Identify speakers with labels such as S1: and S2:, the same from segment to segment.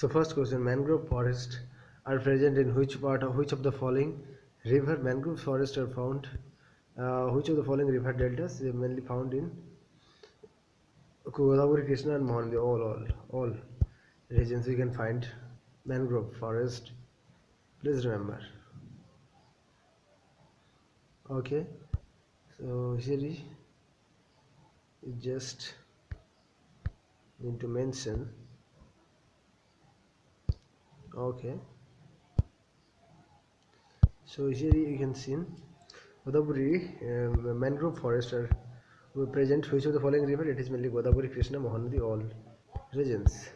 S1: So first question, mangrove forests are present in which of the following river? Mangrove forests are found which of the following river deltas? They are mainly found in Godavari, Krishna and Mahanadi. All regions we can find mangrove forest. Please remember. Okay, so here you just need to mention. Okay, so here you can see Godavari mangrove forests are present which of the following river? It is mainly Godavari, Krishna, Mahanadi, all regions.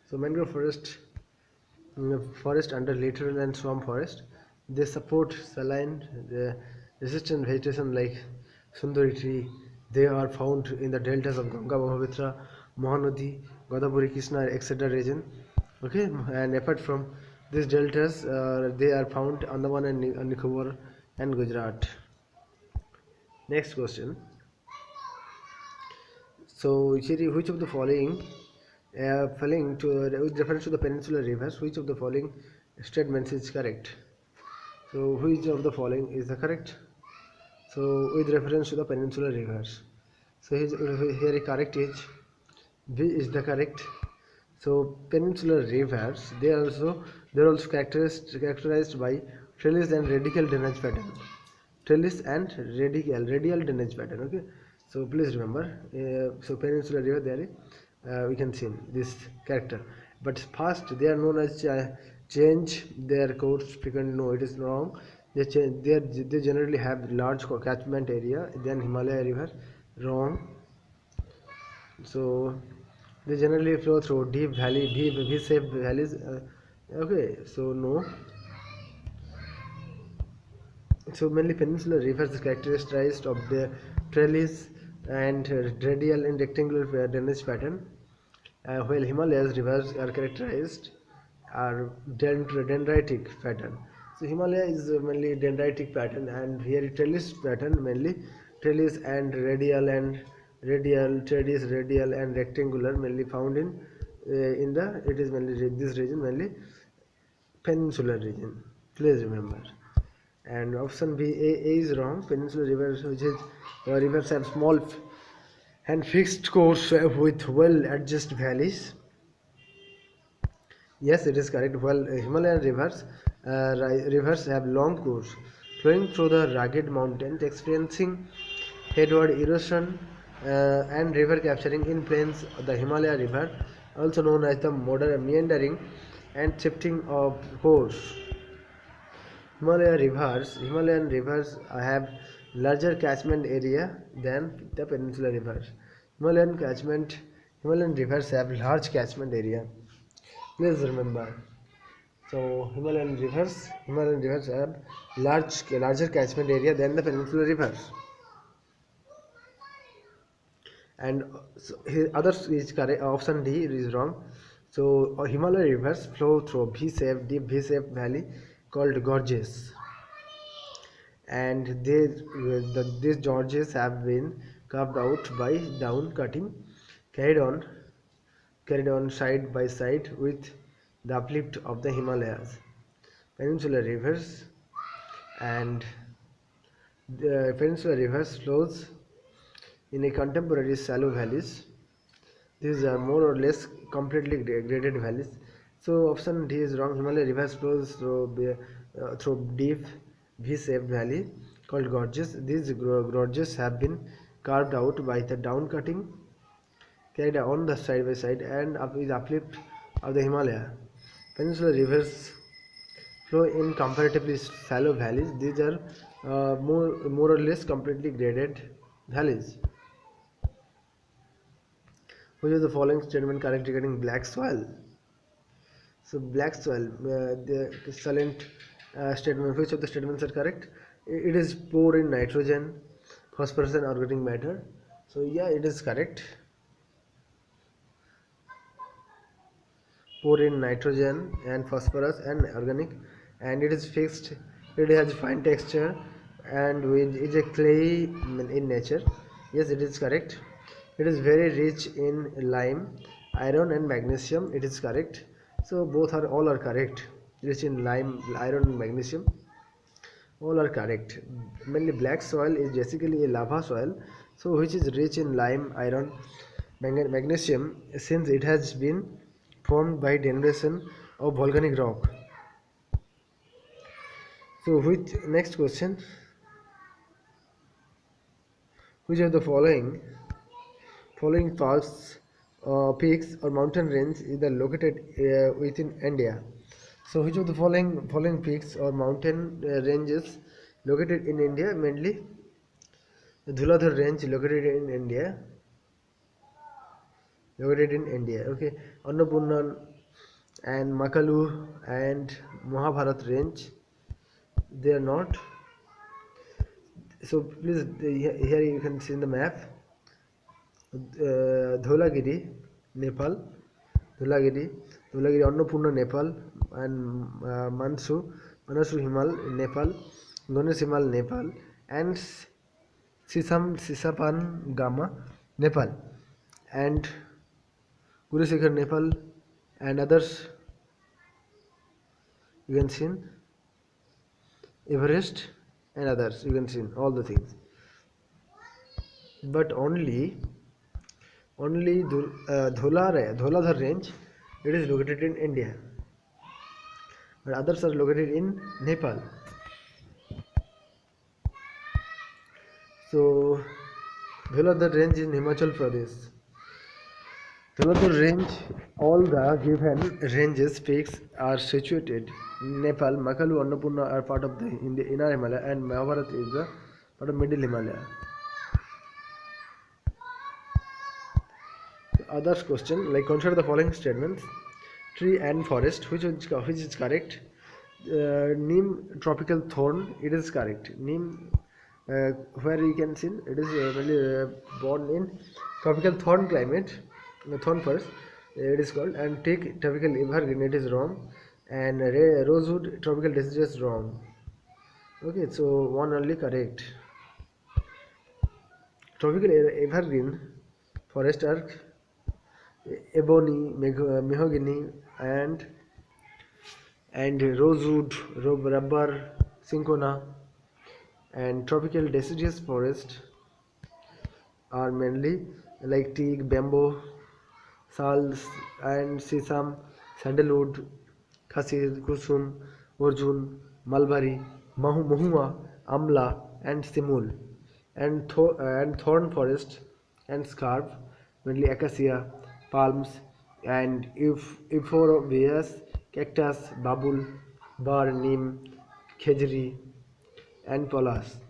S1: So mangrove forest under littoral and swamp forest, they support saline resistant vegetation like Sundari tree. They are found in the deltas of Ganga, Brahmaputra, Mahanadi, Godavari, Krishna, etc. region. Okay, and apart from these deltas, they are found Andaman and Nicobar and Gujarat. Next question. So, which of the following, with reference to the peninsular rivers, which of the following statements is correct? So, which of the following is the correct? So, with reference to the peninsular rivers, so here the correct is B is the correct. So, peninsular rivers they are also characterized by trellis and radial drainage pattern. Trellis and radial drainage pattern. Okay, so please remember. So peninsular river there we can see this character, but first they are known as change their course frequently. No, it is wrong. They generally have large catchment area than Himalaya river. Wrong. So they generally flow through deep V-shaped valleys. Okay, so no. So mainly peninsular rivers is characterized of the trellis and radial and rectangular drainage pattern, while Himalayas rivers are characterized are dendritic pattern. So Himalaya is mainly dendritic pattern, and here trellis pattern mainly trellis and radial and rectangular mainly found in the it is mainly this region mainly peninsular region. Please remember. And option B, A is wrong. Peninsular rivers, which is rivers have small and fixed course with well adjusted valleys. Yes, it is correct. Well, Himalayan rivers have long course flowing through the rugged mountains, experiencing headward erosion and river capturing in plains. The Himalaya River, also known as the meandering and shifting of course. Himalayan rivers have larger catchment area than the peninsular rivers. Himalayan rivers have large catchment area. Please remember. So Himalayan rivers have larger catchment area than the peninsular rivers. And so others is correct. Option D is wrong. So Himalaya rivers flow through deep V-shaped valley called gorges, and these gorges have been carved out by down cutting, carried on carried on side by side with the uplift of the Himalayas. Peninsular rivers and the peninsular rivers flows in a contemporary shallow valleys. These are more or less completely graded valleys. So option D is wrong. Himalaya rivers flows through deep V-shaped valley called gorges. These gorges have been carved out by the down cutting carried on the side by side and up with uplift of the Himalaya. Peninsular rivers flow in comparatively shallow valleys. These are more or less completely graded valleys. Which of the following statement correct regarding black soil? So black soil, the silent statement. Which of the statements are correct? It is poor in nitrogen, phosphorus, and organic matter. So yeah, it is correct. Poor in nitrogen and phosphorus and organic, and it is fixed. It has fine texture and is a clay in nature. Yes, it is correct. It is very rich in lime, Iron and magnesium, it is correct. So both are all are correct. Rich in lime, iron and magnesium, all are correct. Mainly black soil is basically a lava soil, so which is rich in lime, iron, magnesium, since it has been formed by denudation of volcanic rock. So which next question? Which of the following parks, peaks or mountain range is the located within India? So which of the following peaks or mountain ranges located in India? Mainly the Dhuladhar range located in India. Okay, Annapurna and Makalu and Mahabharat range, they are not. So please, here you can see in the map, Dholagiri, Nepal, Dholagiri, Dholagiri, Annapurna, Nepal, and Manasu Himal, Nepal, Ganesh Himal, Nepal, and Sisapan Gama, Nepal, and Gurushikhar, Nepal, and others you can see Everest and others you can see all the things, but only Dholadhar range, it is located in India, but others are located in Nepal. So Dholadhar range in Himachal Pradesh. Dholadhar range, all the given ranges peaks are situated in Nepal. Makalu, Annapurna are part of the inner Himalaya, and Mahabharat is the part of middle Himalaya. Others question, like consider the following statements: tree and forest, which is correct? Neem tropical thorn, it is correct. Neem, where you can see it is really born in tropical thorn climate, thorn forest, it is called. And teak tropical evergreen, it is wrong. And rosewood tropical deciduous, wrong. Okay, so one only correct. Tropical evergreen forest are ebony, mahogany, and rosewood, rubber, cinchona, and tropical deciduous forest are mainly like teak, bamboo, sals, and sesame, sandalwood, khasir, kusum, arjun, mulberry, mahua, amla, and simul, and thorn forest and scarf, mainly acacia, palms, and euphorbias, cactus, babul, bar, neem, khejri, and polas.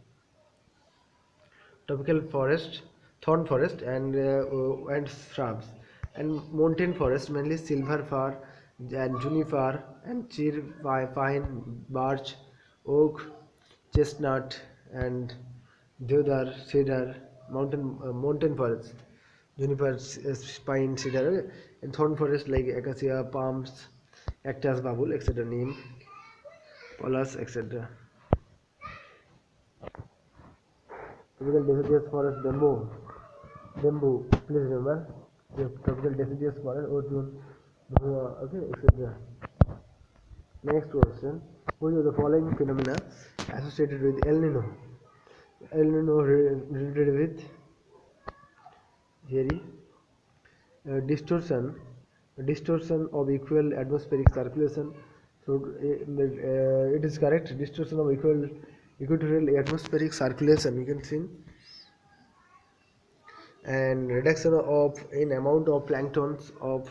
S1: Tropical forest, thorn forest, and shrubs, and mountain forest, mainly silver fir and juniper and cheer, pine, birch, oak, chestnut, and deodar, cedar. Mountain forest, juniper, pine, cedar, and thorn forest like acacia, palms, cactus, babul, etc., neem, polas, etc. Tropical deciduous forest, bamboo, please remember, the tropical deciduous forest, ozone, okay, etc. Next question: which of the following phenomena associated with El Nino? El Nino related with here distortion, distortion of equal atmospheric circulation. So it is correct. Distortion of equatorial atmospheric circulation. You can see, and reduction of in amount of planktons of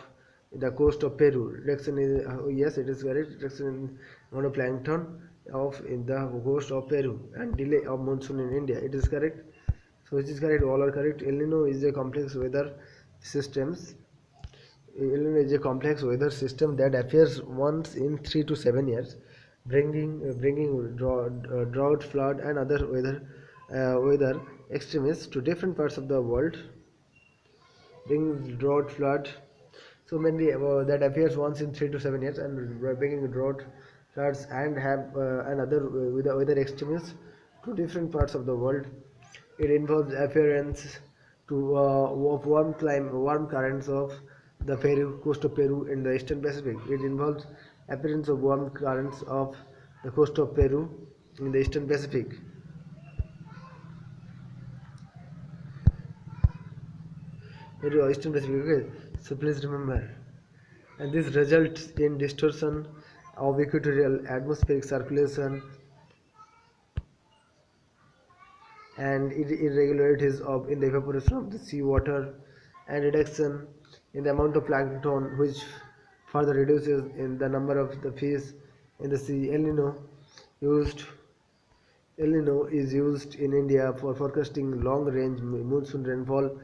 S1: the coast of Peru. Reduction is yes, it is correct. Reduction in amount of plankton of in the coast of Peru, and delay of monsoon in India. It is correct. So which is correct? All are correct. El Nino is a complex weather systems. El Nino is a complex weather system that appears once in 3 to 7 years, bringing drought, flood, and other weather extremes to different parts of the world. Bringing drought, flood. So mainly that appears once in 3 to 7 years, and bringing drought, floods, and have and other weather extremes to different parts of the world. It involves appearance to of warm currents of the Peru, coast of Peru in the Eastern Pacific. It involves appearance of warm currents of the coast of Peru in the Eastern Pacific. Eastern Pacific. Okay, so please remember. And this results in distortion of equatorial atmospheric circulation and irregularities of in the evaporation of the seawater and reduction in the amount of plankton, which further reduces in the number of the fish in the sea. Used El Nino is used in India for forecasting long-range monsoon rainfall.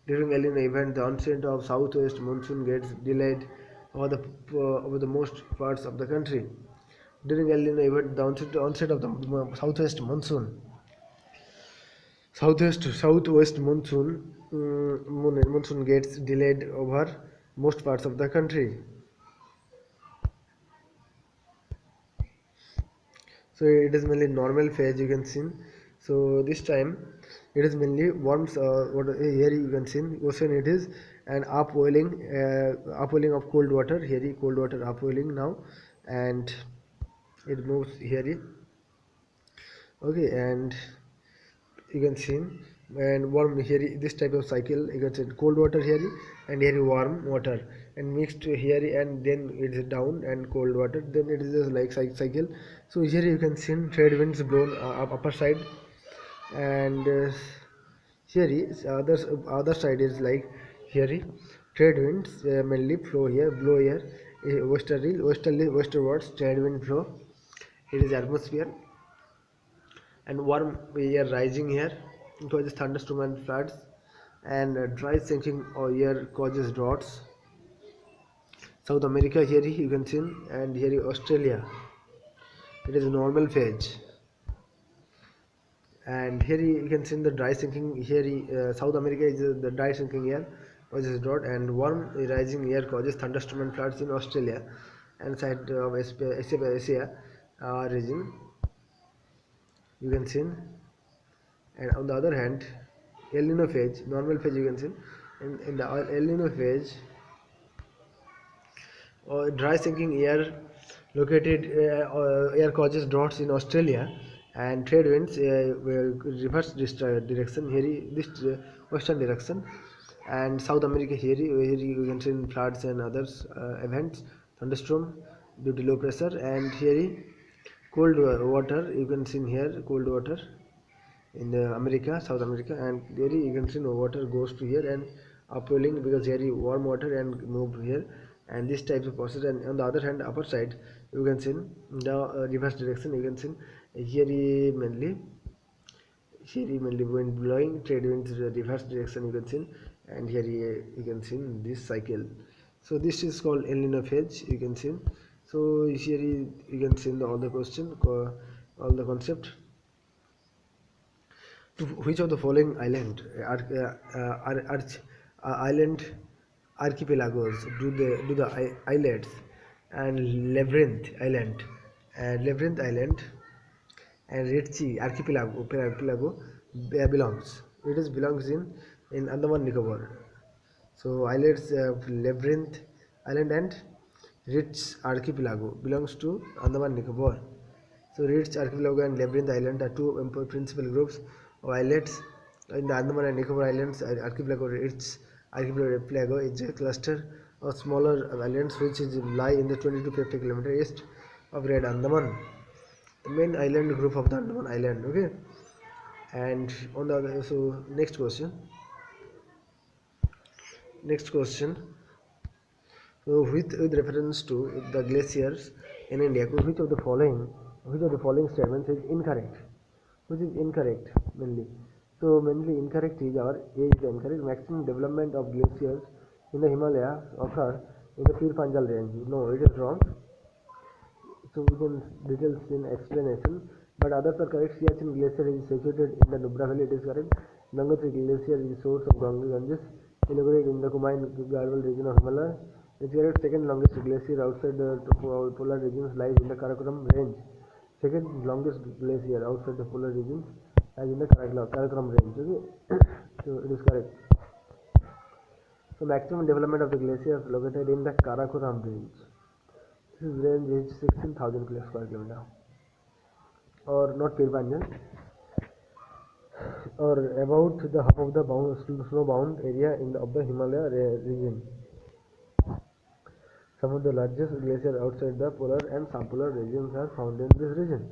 S1: During El Nino event, the onset of southwest monsoon gets delayed over the most parts of the country. During El Nino event, the onset of the southwest monsoon, southwest monsoon gets delayed over most parts of the country. So it is mainly normal phase you can see. So this time it is mainly warms. What here you can see ocean it is and upwelling of cold water. Here cold water upwelling now, and it moves here. Okay, and you can see and warm here this type of cycle you can see cold water here and here warm water and mixed here and then it is down and cold water then it is just like cycle. So here you can see trade winds blown up upper side and here is other side is like here trade winds mainly flow here blow here westwards trade wind flow. It is atmosphere and warm air rising here causes thunderstorm and floods and dry sinking air causes droughts. South America here you can see and here Australia it is a normal phase and here you can see the dry sinking here South America is the dry sinking air causes drought and warm rising air causes thunderstorm and floods in Australia and side of Asia region you can see. And on the other hand El Nino phase normal phase you can see in the El Nino phase dry sinking located air causes droughts in Australia and trade winds will reverse this direction here this western direction and South America here you can see floods and others events thunderstorm due to low pressure and here cold water you can see here cold water in the America, South America, and there you can see no water goes to here and upwelling because here is warm water and move here, and this type of process. And on the other hand, upper side you can see the reverse direction. You can see here is mainly wind blowing, trade winds reverse direction. You can see, and here you can see this cycle. So this is called El Nino phase. You can see. So here you can see all the question, all the concept. To which of the following island archipelagos do the islets and Labyrinth Island and Ritchie archipelago belongs? It is belongs in Andaman Nicobar. So islets Labyrinth Island and Ritz Archipelago belongs to Andaman Nicobar. So Ritz Archipelago and Labyrinth Island are two principal groups of islets in the Andaman and Nicobar Islands. Archipelago Ritz Archipelago is a cluster of smaller islands which lie in the 20 to 50 km east of Red Andaman, the main island group of the Andaman Island. Okay, and on the other, so next question. So with reference to the glaciers in India, which of the following statements is incorrect? Which is incorrect mainly? So mainly incorrect is our A is the incorrect. Maximum development of glaciers in the Himalayas occur in the Pir Panjal range. No, it is wrong. So we can details in explanation. But others are correct. Siachen Glacier is situated in the Nubra Valley. It is correct. Gangotri Glacier is the source of Ganges. Located in the Kumain Garhwal region of Himalaya. It is correct. Second longest glacier outside the polar regions lies in the Karakoram range. Second longest glacier outside the polar regions lies in the Karakoram range. Okay. So it is correct. So maximum development of the glacier is located in the Karakoram range. This range is 16,000 square kilometer, or not Pirbanjan, or about the half of the snow-bound area of the Himalaya region. Some of the largest glaciers outside the polar and subpolar regions are found in this region.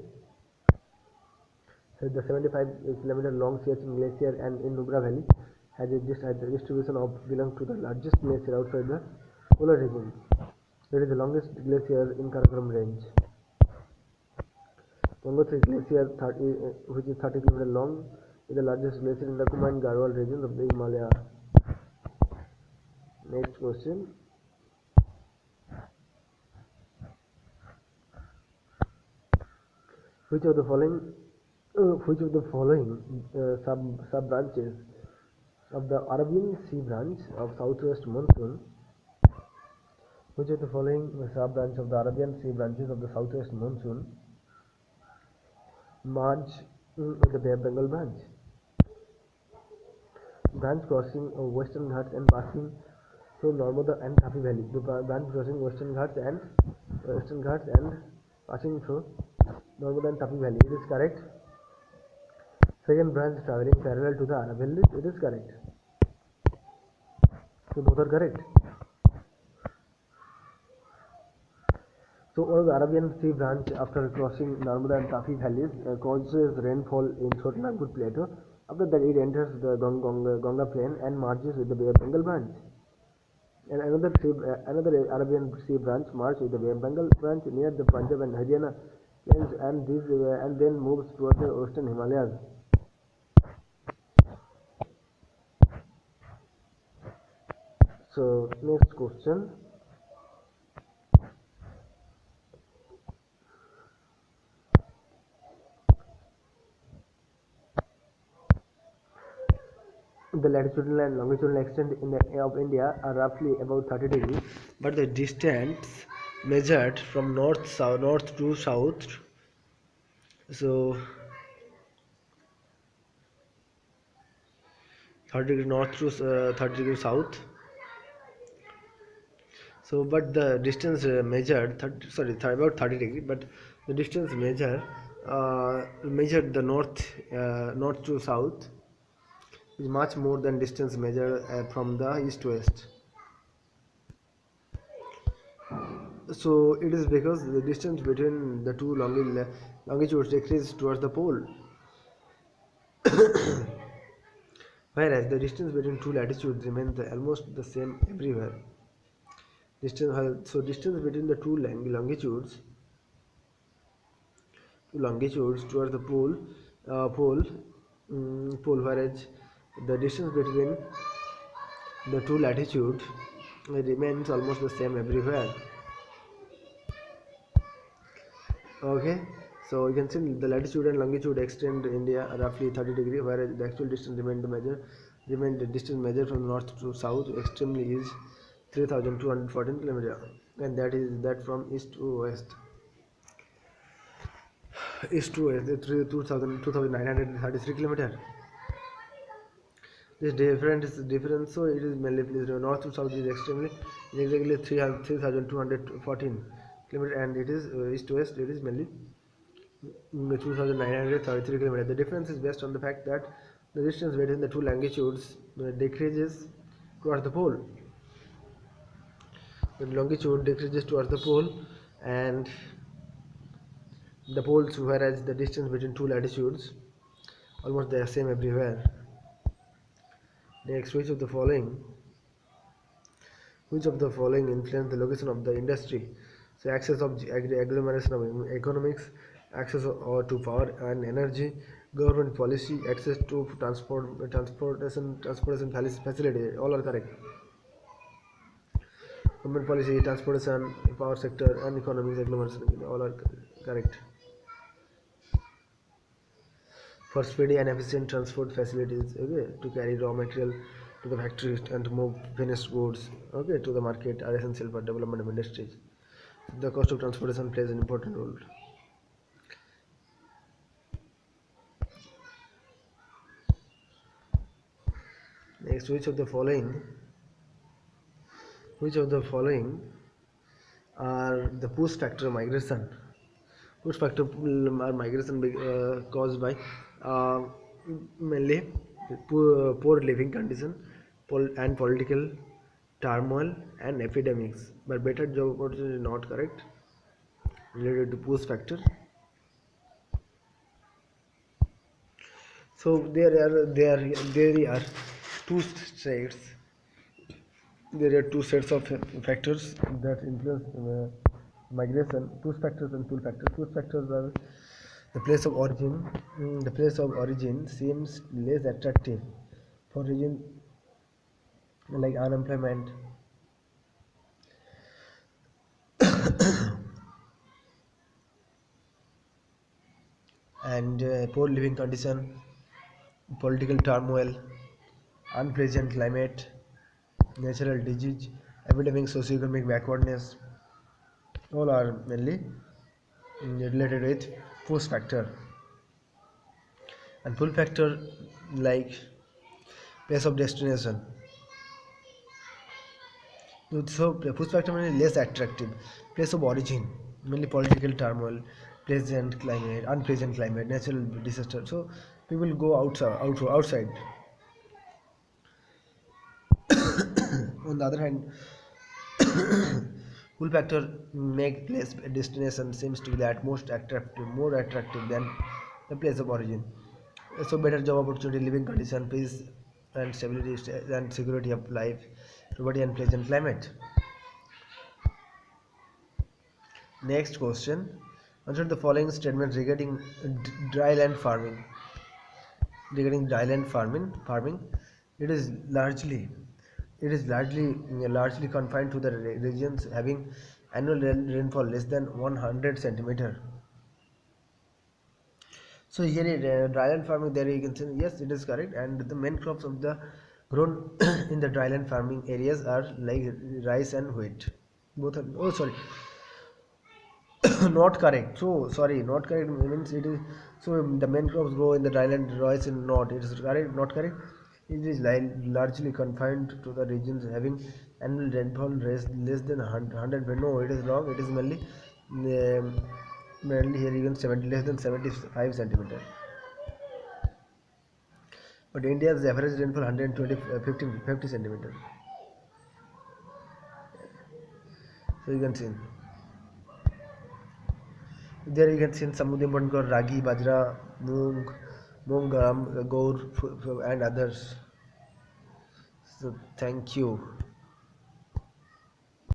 S1: So the 75-kilometer long Siachen Glacier and in Nubra Valley has a distribution of belong to the largest glacier outside the polar region. It is the longest glacier in Karakoram range. Gangotri Glacier, which is 30 km long, is the largest glacier in the Kumaon Garhwal region of the Himalaya. Next question. Which of the following sub branches of the Arabian Sea branch of southwest monsoon? Which of the following sub branch of the Arabian Sea branches of the southwest monsoon merge with the Bay of Bengal branch? Branch crossing Western Ghats and passing through Narmada and Tapi Valley. The branch crossing Western Ghats and passing through Narmada and Tapi Valley. It is correct. Second branch traveling parallel to the Arabian List. It is correct. So both are correct. So one of the Arabian Sea branch after crossing Narmada and Tafi valleys causes rainfall in Chotanagpur plateau. After that it enters the Ganga plain and merges with the Bay of Bengal branch. And another Arabian Sea branch merges with the Bay of Bengal branch near the Punjab and Haryana plains and then moves towards the western Himalayas. So next question. The latitudinal and longitudinal extent of India are roughly about 30 degrees, but the distance measured from north to south, so 30 degrees north to 30 degrees south. So, but the distance measured, about 30 degrees, but the distance measured the north to south is much more than distance measured from the east to west. So it is because the distance between the two longitudes decreases towards the pole, whereas the distance between two latitudes remains almost the same everywhere. Distance between the two longitudes towards the pole, whereas the distance between the two latitudes remains almost the same everywhere. Okay, so you can see the latitude and longitude extend India roughly 30 degrees, whereas the actual distance remained the distance measured from north to south extremely is 3,214 kilometers, and that from east to west. East to west, 2,933 kilometers. This difference, so it is mainly north to south is exactly 3,214 kilometers, and it is east to west, it is mainly 2,933 kilometers. The difference is based on the fact that the distance between the two longitudes decreases towards the pole. The longitude decreases towards the pole, and the poles, whereas the distance between two latitudes almost the same everywhere. Next, which of the following influence the location of the industry? So access of agglomeration of economics, access to power and energy, government policy, access to transportation facility, all are correct. Government policy, transportation, power sector, and economics, agglomeration, all are correct. For speedy and efficient transport facilities, okay, to carry raw material to the factories and to move finished goods, okay, to the market are essential for development of industries. The cost of transportation plays an important role. Next, which of the following Which of the following are the push factor migration? Push factor are migration caused by uh, mainly poor living condition and political turmoil and epidemics. But better job opportunity not correct related to push factor. So there are two states. There are two sets of factors that influence migration. Push factors and pull factors. Push factors are the place of origin. The place of origin seems less attractive for region like unemployment and poor living condition, political turmoil, unpleasant climate, natural disease, epidemic, socioeconomic backwardness. All are mainly related with push factor. And pull factor like place of destination. So push factor means less attractive. Place of origin, mainly political turmoil, pleasant climate, unpleasant climate, natural disaster. So people go outside. On the other hand, pull factor make place destination seems to be that most attractive, more attractive than the place of origin. So better job opportunity, living condition, peace and stability and security of life, poverty and pleasant climate. Next question. Answer the following statements regarding dryland farming. Regarding dryland farming, it is largely largely confined to the regions having annual rainfall less than 100 centimeter. So here dryland farming, there you can see yes it is correct, and the main crops of the grown in the dryland farming areas are like rice and wheat. Both are, oh sorry, not correct. So sorry, not correct means it is. So the main crops grow in the dryland, rice in not. It is correct, not correct. It is largely confined to the regions having annual rainfall less than 100. No, it is wrong. It is mainly here even 70 less than 75 centimeter. But India's average rainfall 120 50 centimeter. So you can see. There you can see some of the important called ragi, bajra, moong, garam, gaur, and others. So thank you.